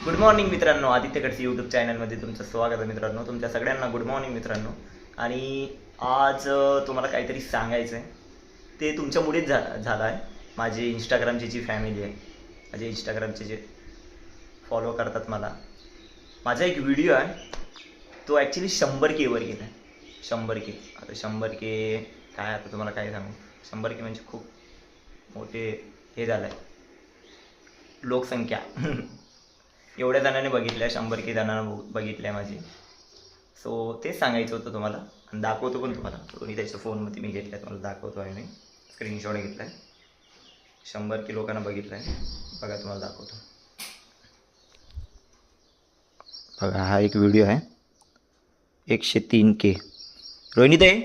Good morning मित्रांनो, Aditya Khadse YouTube चॅनलमध्ये तुमचं स्वागत आहे मित्रांनो. तुमच्या सगळ्यांना गुड मॉर्निंग मित्रांनो. आणि आज तुम्हाला काहीतरी सांगायचं आहे. ते तुमच्यामुळेच झालं आहे. माझे इंस्टाग्रामची जी फॅमिली आहे, माझे इंस्टाग्रामचे जे फॉलो करतात मला, माझा एक व्हिडिओ आहे तो ॲक्च्युली 100K वर गेला आहे. 100K. आता 100K काय, आता तुम्हाला काय सांगू. 100K म्हणजे खूप मोठे हे झालं आहे, लोकसंख्या. एवढ्या जणांनी बघितलं आहे, 100K जणांना बघितलं आहे माझी. सो तेच सांगायचं होतं तुम्हाला, आणि दाखवतो पण तुम्हाला. कोणी त्याच्या फोनमध्ये मी घेतलं आहे, तुम्हाला दाखवतो आहे. मी स्क्रीनशॉट घेतला आहे, 100K लोकांना बघितलं आहे. बघा, तुम्हाला दाखवतो. बघा, हा एक व्हिडिओ आहे. 103K. रोहिणीताई,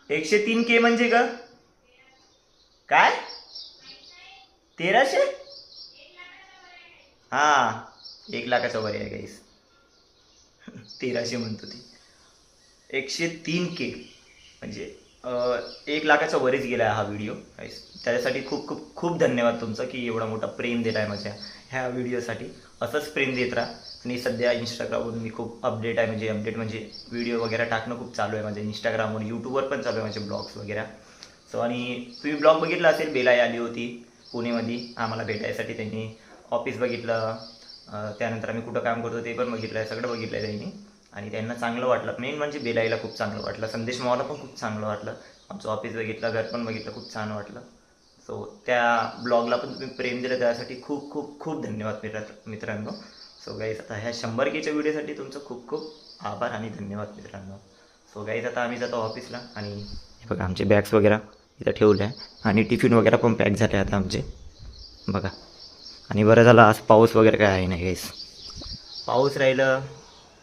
103K म्हणजे का काय? 1300? हां, 1 लाखाच्या वर आहे गाईस. 1300 म्हणतो ती. 103K म्हणजे 1 लाखाच्या वरच गेला आहे हा व्हिडिओ गाईस. त्याच्यासाठी खूप खूप खूप धन्यवाद तुमचं, की एवढा मोठा प्रेम दिला आहे माझ्या ह्या व्हिडिओसाठी. असंच प्रेम देत राहा. आणि सध्या इंस्टाग्रामवरून मी खूप अपडेट आहे, म्हणजे व्हिडिओ वगैरे टाकणं खूप चालू आहे माझ्या इंस्टाग्रामवर. यूट्यूबवर पण चालू आहे माझे ब्लॉग्स वगैरे. सो आणि तुम्ही ब्लॉग बघितला असेल, बेलाई आली होती पुणेमध्ये आम्हाला भेटायसाठी. त्यांनी ऑफिस बघितलं, त्यानंतर आम्ही कुठं काम करतो ते पण बघितलं आहे, सगळं बघितलं आहे त्यांनी. आणि त्यांना चांगलं वाटलं. मेन म्हणजे बेलाईला खूप चांगलं वाटलं, संदेश मावाला पण खूप चांगलं वाटलं. आमचं ऑफिस बघितलं, घर पण बघितलं, खूप छान वाटलं. सो त्या ब्लॉगला पण तुम्ही प्रेम दिलं, त्यासाठी खूप खूप खूप धन्यवाद मित्रांनो. सो गाईज, आता ह्या 100Kच्या व्हिडिओसाठी तुमचं खूप खूप आभार आणि धन्यवाद मित्रांनो. सो गाईज, आता आम्ही जातो ऑफिसला. आणि हे बघा, आमचे बॅग्स वगैरे इथं ठेवले आहे, आणि टिफिन वगैरे पण पॅक झाले आता आमचे. बघा, आणि बरं झालं आज पाऊस वगैरे काय आहे नाही गाईस. पाऊस राहिलं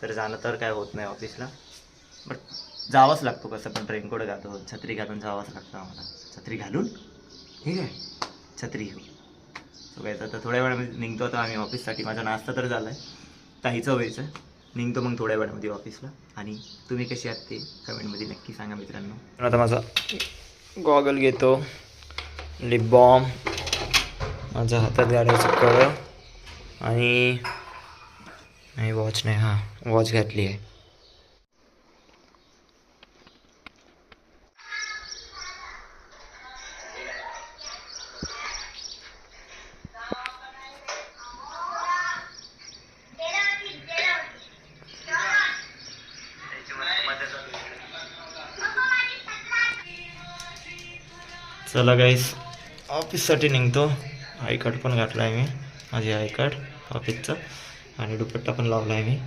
तर जाणं तर काय होत नाही ऑफिसला, बट जावंच लागतो कसं पण. रेनकोट घालतो, छत्री घालून जावंच लागतं आम्हाला. छत्री घालून ठीक आहे, छत्री घेऊ. सो काय, आता थोड्या वेळामध्ये निघतो आता आम्ही ऑफिससाठी. माझा नाश्ता तर झाला आहे, काहीचं व्हायचं. निघतो मग थोड्या वेळामध्ये ऑफिसला. आणि तुम्ही कशी आहात ते कमेंटमध्ये नक्की सांगा मित्रांनो. आता माझा गॉगल घेतो, लिप बॉम, माझ्या हातात गाडायचं कळं, आणि नाही वॉच नाही, हां वॉच घातली आहे. चला गाईस, ऑफिससाठी निघतो. आय कार्ड पण घातला आहे मी, माझे आय कार्ड ऑफिसचं, आणि दुपट्टा पण लावला आहे मी.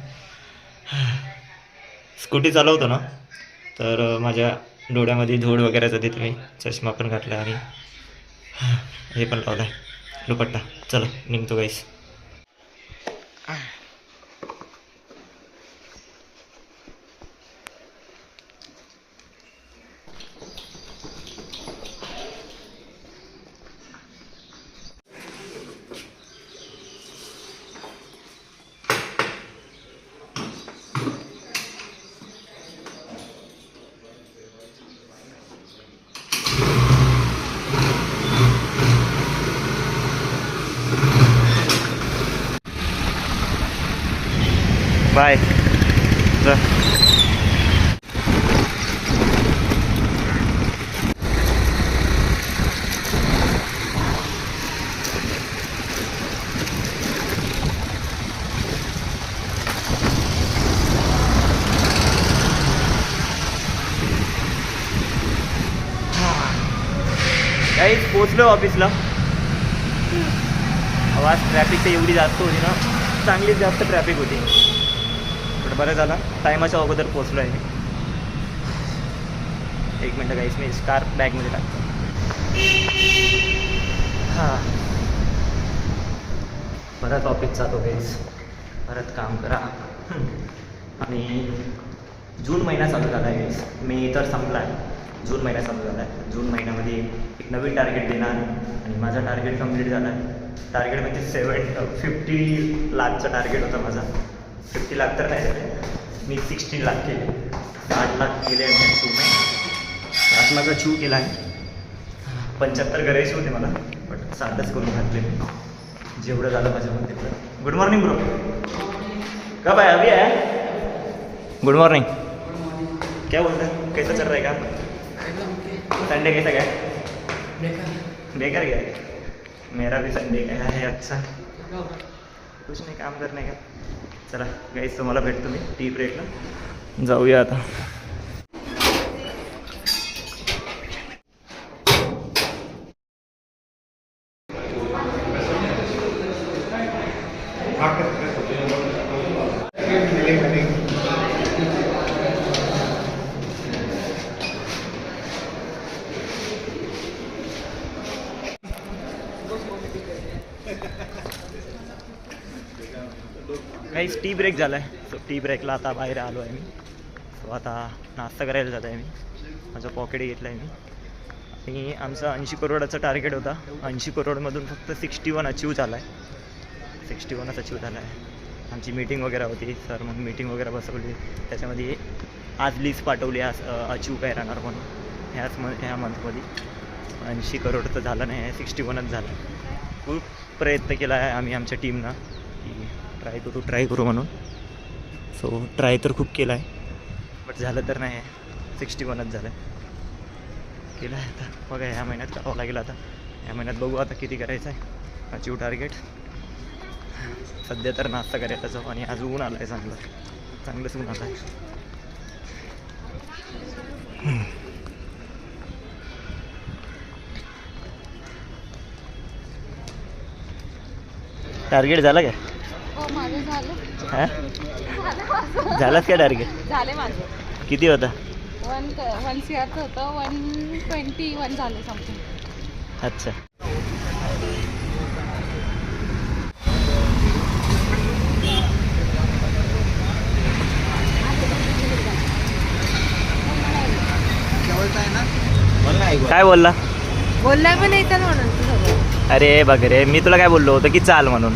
स्कूटी चालवतो ना, तर माझ्या डोळ्यामध्ये धूळ वगैरे जाते, मी चष्मा पण घातला आहे, आणि हे पण लावला आहे दुपट्टा. चला निघतो गाईस. बाय. काही पोचलो ऑफिसला. आवाज ट्रॅफिक तर एवढी जास्त होती ना, चांगलीच जास्त ट्रॅफिक होती. पण बरं झालं, टायमाच्या अगोदर पोचलो आहे मी. 1 मिनटं गाईस, मी स्कार्फ बॅगमध्ये टाकतो. हां, परत ऑफिस जातो गाईस, परत काम करा. आणि जून महिना चालू झाला आहे गाईस. मे तर संपला आहे, जून महिना चालू झाला आहे. जून महिन्यामध्ये एक नवीन टार्गेट देणार, आणि माझा टार्गेट कंप्लीट झाला आहे. टार्गेट म्हणजे 50 लाखचा टार्गेट होता माझा. 50 लाख तर नाही झाले, मी 16 लाख केले. 8 लाख केले आणि शू नाही, 8 लाखाचा शू केला आहे. 75 करायचे होते मला, बट 60च करून घातले. जेवढं झालं माझ्याकडून तेवढं. Good morning bro. कब है अभी है? Good morning. क्या बोलते हैं, कैसा चल रहा है काम? संडे कैसा गया? बेकार गया. मेरा भी संडे गया है अच्छा. कुछ नाही, काम करणे का. चला गाईस, तुम्हाला भेटतो मी टी ब्रेकला. जाऊया आता. काहीच टी ब्रेक झाला आहे. सो टी ब्रेकला आता बाहेर आलो आहे मी. सो आता नाश्ता करायला जात आहे मी. माझं पॉकेट घेतलं आहे मी. आणि आमचा 80 करोडाचा टार्गेट होता. 80 करोडमधून फक्त 61 अचीव झाला आहे. 61च अचीव झाला आहे. आमची मीटिंग वगैरे होती. सर मग मीटिंग वगैरे बसवली. त्याच्यामध्ये आज लिस्ट पाठवली आज अचीव काय राहणार म्हणून ह्या मंथमध्ये. 80 करोड तर झालं नाही आहे, 61च झालं. खूप प्रयत्न केला आहे आम्ही आमच्या टीमनं की ट्राय करू म्हणून. सो ट्राय तर खूप केला आहे, बट झालं तर नाही आहे. 61च झालं आहे. केलं आहे आता. बघा ह्या महिन्यात करावं लागेल आता. ह्या महिन्यात बघू आता किती करायचं आहे अचीव टार्गेट. सध्या तर नाश्ता करायचा जाऊ. आणि आज ऊन आलं आहे चांगलंच ऊन आलं आहे. टार्गेट झालं काय? हो माझं झालं. हां झालंच काय टार्गेट? झाले माझं. किती होता? 1 सीआरचं होतं. 121 झालं समथिंग. अच्छा. काय बोलला? बोलला पण नाही तर म्हणून. अरे बघ रे, मी तुला काय बोललो होतं की चाल म्हणून.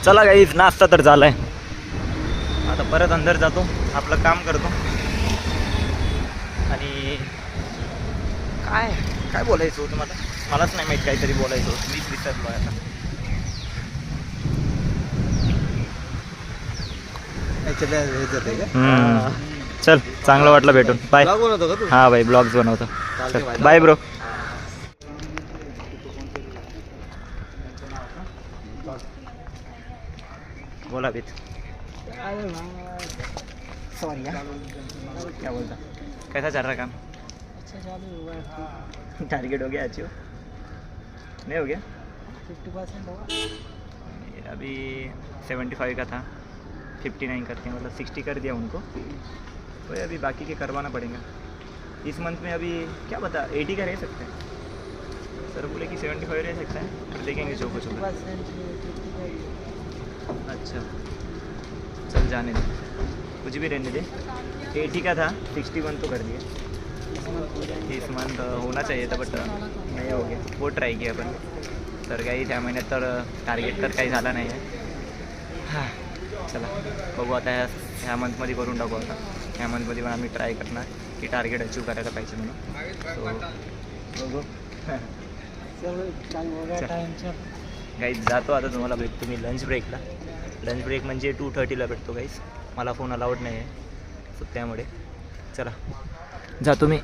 चला गाईस, नाश्ता तर झालाय. आता परत अंदर जातो, आपलं काम करतो. आणि काय बोलायचं होतं मलाच नाही माहीत. काहीतरी बोलायचं होतं, मीच विसरलो आहे आता. चल, चांगलं वाटलं भेटून. बाय. हां बाई, ब्लॉग्स बनवतो. Bye bro. बोला बीत. सॉरी क्या बोलता, कैसा चल रहा काम? टारगेट हो गया अचीव? नहीं हो गया? 50% होगा. अभी 75 का था, 59 करते हैं, मतलब 60 कर दिया उनको. तो अभी बाकी के करवाना पड़ेगा इस मंथ में. अभी क्या बता, 80 का रह सकता है. सर बोले कि 75 रह सकता है, पर देखेंगे जो कुछ होगा. अच्छा चल जाने दे, कुछ भी रहने दे. 80 का था, 61 तो कर दिया. इस मंथ होना चाहिए था, बट नहीं हो गया. वो ट्राय किया आपण. तर काही त्या महिन्यात तर टार्गेट तर काही झाला नाही आहे. हां चला बघू आता. ह्या मंथमध्ये करून टाकू आता. ह्या मंथमध्ये पण आम्ही ट्राय करणार की टार्गेट अचीव करायला पाहिजे म्हणून. सो बघू. गाईज जातो आता. तुम्हाला भेटतो मी लंच ब्रेकला. लंच ब्रेक म्हणजे 2:30ला भेटतो गाईज. मला फोन अलाउड नाही आहे, सो त्यामुळे चला जातो मी.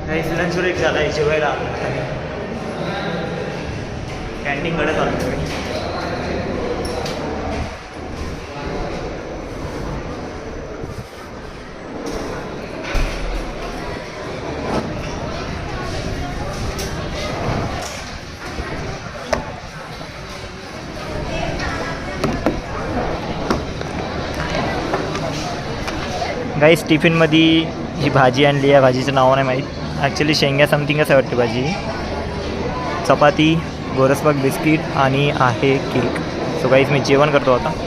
गाईज लंच ब्रेक झाला आहे, जेवायला कॅन्टीनकडे चालतो मी. गाईस टिफिनमध्ये ही भाजी आणली आहे. भाजीचं नाव नाही माहीत. ॲक्च्युली शेंगा समथिंग असं वाटते भाजी. चपाती, गोरसपाक बिस्किट आणि आहे केक. सो गाईस मी जेवण करतो आता.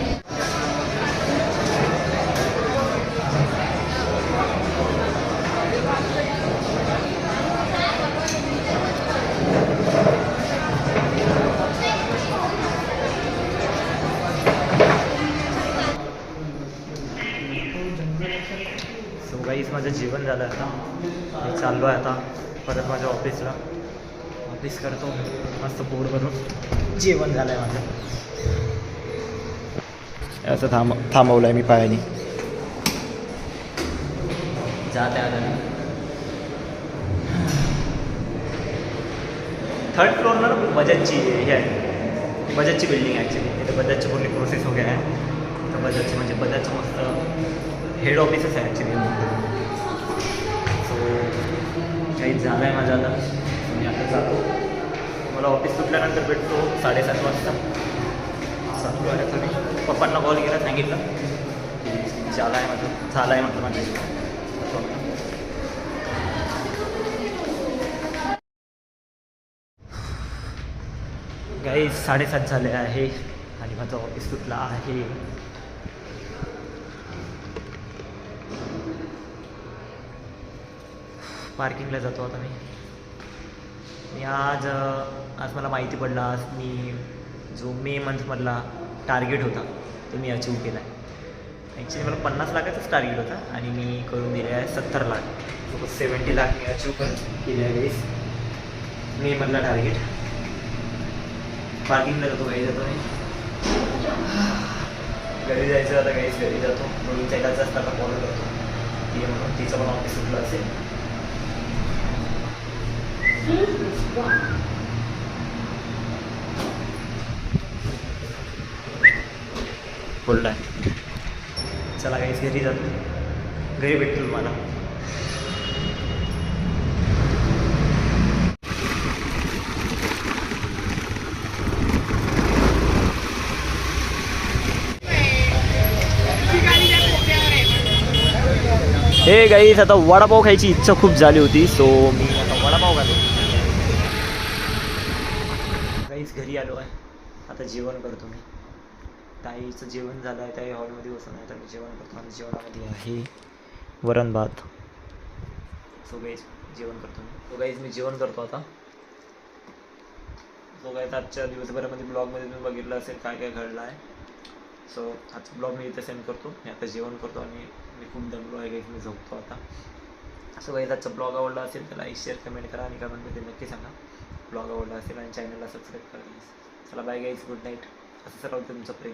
माझं जेवण झालं आता. मी चाललो आहे आता परत माझ्या ऑफिसला. ऑफिस करतो मस्त पोट भरून. जेवण झालं आहे माझं. असं थांबवलं आहे मी पायाने. जाते आता मी. 3rd फ्लोअरला बजाजची हे आहे, बजाजची बिल्डिंग आहे ॲक्च्युली. तिथे बजाजची पूर्ण प्रोसेस वगैरे आहे. तर बजाजची म्हणजे बजाजचं मस्त हेड ऑफिसच आहे ॲक्च्युली. सो काही झालं आहे माझं आता. मी आता जातो. मला ऑफिस सुटल्यानंतर भेटतो 7:30 वाजता. चालू आहे आता मी. पप्पांना कॉल केला, सांगितलं झालं आहे माझं, झालं आहे म्हटलं माझं. काही 7:30 झाले आहे आणि माझं ऑफिस सुटला आहे. पार्किंगला जातो आता मी. आज मला माहिती पडलं, आज मी जो मे मंथमधला टार्गेट होता तो मी अचीव केला आहे. ॲक्च्युली मला 50 लाखाचाच टार्गेट होता आणि मी करून दिले आहे 70 लाख. 70 लाख मी अचीव केले आहे गाईस मे मधला टार्गेट. पार्किंगला जातो, घरी जातो मी. घरी जायचं आता गाईस, घरी जातो. म्हणून त्यालाच असताना फॉलो करतो ती म्हणून. तिचं पण ऑफिस सुटलं असेल. बोलला आहे. चला गाईस घरी जातो. घरी भेटतो तुम्हाला. हे गाईस आता वडापाव खायची इच्छा खूप झाली होती. सो मी आता वडापाव खातो. गाईस घरी आलो आहे. आता जेवण करतो मी. ताईचं जेवण झालं आहे, ताई हॉलमध्ये बसून आहे. तर मी जेवण करतो आणि जेवणामध्ये आहे वरण भात. सो गाईस जेवण करतो मी. सो गाईस मी जेवण करतो आता. सो गाईस आजच्या दिवसभरामध्ये ब्लॉगमध्ये तुम्ही बघितलं असेल काय काय घडलं आहे. सो आजचा ब्लॉग मी इथे सेंड करतो. मी आता जेवण करतो आणि मी खूप दमलो आहे गाईस, मी झोपतो आता. सो गाईस आजचा ब्लॉग आवडला असेल तर लाईक शेअर कमेंट करा आणि कमेंटमध्ये नक्की सांगा ब्लॉग आवडला असेल आणि चॅनलला सबस्क्राईब करा. चला बाय गाईस, गुड नाईट. असं राहू तुमचं प्रेम.